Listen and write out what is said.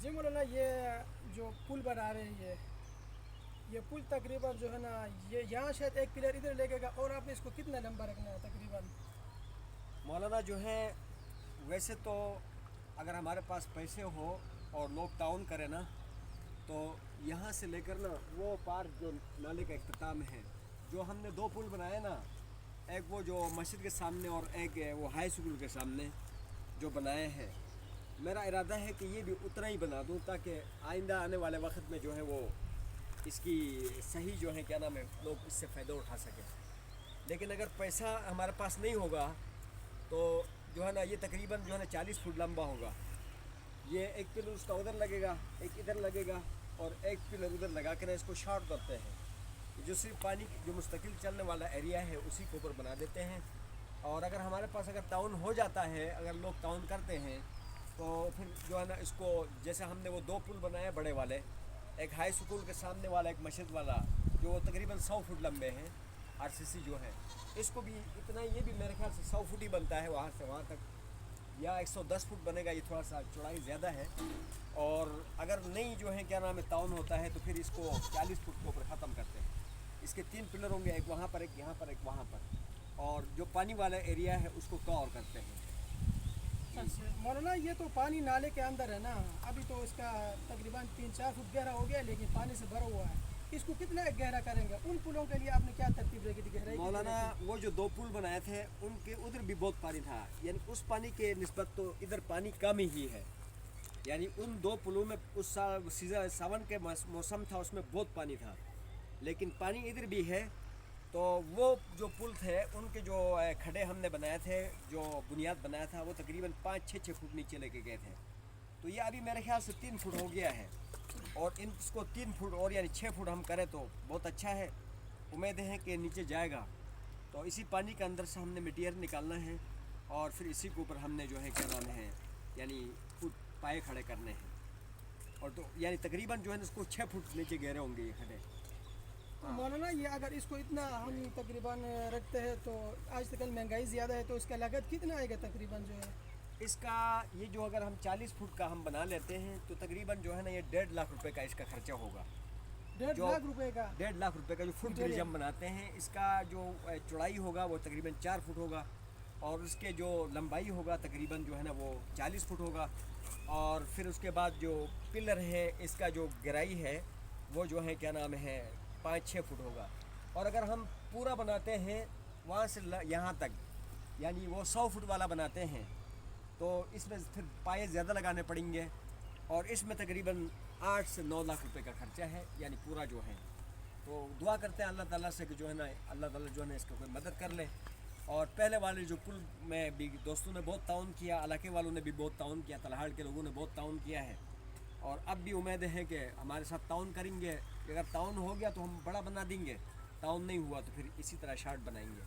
جی مولانا، یہ جو پل بنا رہے ہیں یہ پل تقریباً جو ہے نا، یہ یہاں شاید ایک پلر ادھر لگے گا، اور آپ نے اس کو کتنا لمبا رکھنا ہے تقریباً؟ مولانا جو ہے ویسے تو اگر ہمارے پاس پیسے ہو اور لوگ تعاون کرے نا، تو یہاں سے لے کر نا وہ پار جو نالے کا اختتام ہے، جو ہم نے دو پل بنائے نا، ایک وہ جو مسجد کے سامنے اور ایک وہ ہائی اسکول کے سامنے جو بنائے ہیں، میرا ارادہ ہے کہ یہ بھی اتنا ہی بنا دوں تاکہ آئندہ آنے والے وقت میں جو ہے وہ اس کی صحیح جو ہے کیا نام ہے لوگ اس سے فائدہ اٹھا سکیں۔ لیکن اگر پیسہ ہمارے پاس نہیں ہوگا تو جو ہے نا یہ تقریباً جو ہے نا 40 فٹ لمبا ہوگا۔ یہ ایک پلر اس کا ادھر لگے گا، ایک ادھر لگے گا، اور ایک پلر ادھر لگا کر اس کو شارٹ کرتے ہیں، جو صرف پانی جو مستقل چلنے والا ایریا ہے اسی کے اوپر بنا دیتے ہیں۔ اور اگر ہمارے پاس اگر تعاون ہو جاتا ہے، اگر لوگ تعاون کرتے ہیں، تو پھر جو ہے نا اس کو جیسے ہم نے وہ دو پل بنائے بڑے والے، ایک ہائی اسکول کے سامنے والا، ایک مسجد والا، جو تقریباً 100 فٹ لمبے ہیں، آر سی سی جو ہے اس کو بھی اتنا، یہ بھی میرے خیال سے 100 فٹ ہی بنتا ہے وہاں سے وہاں تک، یا 110 فٹ بنے گا، یہ تھوڑا سا چوڑائی زیادہ ہے۔ اور اگر نہیں جو ہے کیا نام ہے تعاون ہوتا ہے تو پھر اس کو 40 فٹ کے اوپر ختم کرتے ہیں۔ اس کے 3 پلر ہوں گے، ایک وہاں پر، ایک یہاں پر، ایک وہاں پر، اور جو پانی والا ایریا ہے اس کو کور کرتے ہیں۔ اچھا مولانا، یہ تو پانی نالے کے اندر ہے نا، ابھی تو اس کا تقریباً 3-4 فٹ گہرا ہو گیا، لیکن پانی سے بھرا ہوا ہے، اس کو کتنا گہرا کریں گے؟ ان پلوں کے لیے آپ نے کیا ترتیب رکھی تھی گہرائی کتنی مولانا رکھی؟ وہ جو دو پل بنائے تھے ان کے ادھر بھی بہت پانی تھا، یعنی اس پانی کے نسبت تو ادھر پانی کم ہی ہے، یعنی ان دو پلوں میں اس سال ساون کے موسم تھا، اس میں بہت پانی تھا، لیکن پانی ادھر بھی ہے۔ تو وہ جو پل تھے ان کے جو کھڈے ہم نے بنائے تھے، جو بنیاد بنایا تھا، وہ تقریباً 5-6 فٹ نیچے لے کے گئے تھے، تو یہ ابھی میرے خیال سے 3 فٹ ہو گیا ہے، اور اس کو 3 فٹ اور یعنی 6 فٹ ہم کریں تو بہت اچھا ہے، امید ہے کہ نیچے جائے گا۔ تو اسی پانی کے اندر سے ہم نے مٹیریل نکالنا ہے، اور پھر اسی کے اوپر ہم نے جو ہے کیا نام ہے یعنی پائے کھڑے کرنے ہیں، اور تو یعنی تقریباً جو ہے اس کو 6 فٹ نیچے گہرے ہوں گے یہ کھڈے۔ تو مولانا، یہ اگر اس کو اتنا ہم تقریباً رکھتے ہیں تو آج کل مہنگائی زیادہ ہے، تو اس کا لاگت کتنا آئے گا تقریباً جو ہے؟ اس کا یہ جو اگر ہم 40 فٹ کا ہم بنا لیتے ہیں تو تقریباً جو ہے نا یہ 1.5 لاکھ روپے کا اس کا خرچہ ہوگا۔ 1.5 لاکھ روپے کا؟ 1.5 لاکھ روپے کا جو فٹ برج ہم بناتے ہیں، اس کا جو چوڑائی ہوگا وہ تقریباً 4 فٹ ہوگا، اور اس کے جو لمبائی ہوگا تقریباً جو ہے نا وہ 40 فٹ ہوگا، اور پھر اس کے بعد جو پلر ہے اس کا جو گہرائی ہے وہ جو ہے کیا نام ہے 5-6 فٹ ہوگا۔ اور اگر ہم پورا بناتے ہیں وہاں سے یہاں تک، یعنی وہ 100 فٹ والا بناتے ہیں، تو اس میں پھر پائے زیادہ لگانے پڑیں گے، اور اس میں تقریباً 8 سے 9 لاکھ روپے کا خرچہ ہے، یعنی پورا جو ہے۔ تو دعا کرتے ہیں اللہ تعالیٰ سے کہ جو ہے نا اللہ تعالیٰ جو ہے نا اس کو کوئی مدد کر لے۔ اور پہلے والے جو پل میں بھی دوستوں نے بہت تعاون کیا، علاقے والوں نے بھی بہت تعاون کیا، تلہاڑ کے لوگوں نے بہت تعاون کیا ہے، اور اب بھی امید ہے کہ ہمارے ساتھ تعاون کریں گے۔ اگر تعاون ہو گیا تو ہم بڑا بنا دیں گے، تعاون نہیں ہوا تو پھر اسی طرح شارٹ بنائیں گے۔